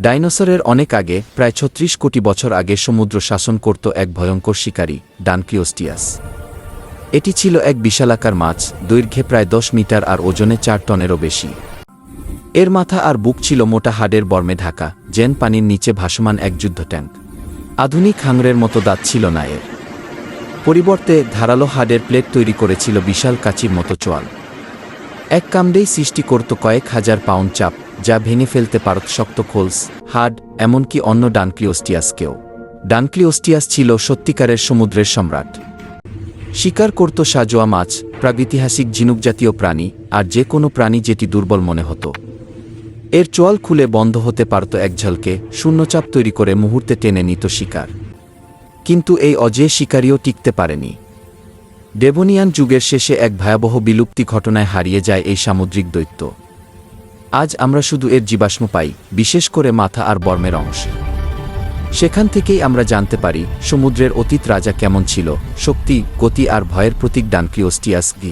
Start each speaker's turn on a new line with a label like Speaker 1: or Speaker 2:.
Speaker 1: ডাইনোসরের অনেক আগে, প্রায় ৩৬ কোটি বছর আগে সমুদ্র শাসন করত এক ভয়ঙ্কর শিকারী, ডানক্লিওস্টিয়াস। এটি ছিল এক বিশালাকার মাছ, দৈর্ঘ্যে প্রায় ১০ মিটার আর ওজনে ৪ টনেরও বেশি। এর মাথা আর বুক ছিল মোটা হাড়ের বর্মে ঢাকা, যেন পানির নিচে ভাসমান এক যুদ্ধ ট্যাঙ্ক। আধুনিক হাঙরের মতো দাঁত ছিল না এর। পরিবর্তে ধারালো হাড়ের প্লেট তৈরি করেছিল বিশাল কাঁচির মতো চোয়াল। এক কামড়েই সৃষ্টি করত কয়েক হাজার পাউন্ড চাপ, যা ভেঙে ফেলতে পারত শক্ত খোলস, হাড়, এমনকি অন্য ডানক্লিওস্টিয়াসকেও। ডানক্লিওস্টিয়াস ছিল সত্যিকারের সমুদ্রের সম্রাট। শিকার করত সাজোয়া মাছ, প্রাগৈতিহাসিক ঝিনুকজাতীয় প্রাণী, আর যে কোনো প্রাণী যেটি দুর্বল মনে হতো। এর চোয়াল খুলে বন্ধ হতে পারত এক ঝলকে, শূন্যচাপ তৈরি করে মুহূর্তে টেনে নিত শিকার। কিন্তু এই অজেয় শিকারীও টিকতে পারেনি। ডেভোনিয়ান যুগের শেষে এক ভয়াবহ বিলুপ্তি ঘটনায় হারিয়ে যায় এই সামুদ্রিক দৈত্য। আজ আমরা শুধু এর জীবাশ্ম পাই, বিশেষ করে মাথা আর বর্মের অংশ। সেখান থেকেই আমরা জানতে পারি সমুদ্রের অতীত রাজা কেমন ছিল, শক্তি, গতি আর ভয়ের প্রতীক ডানক্লিওস্টিয়াস কি।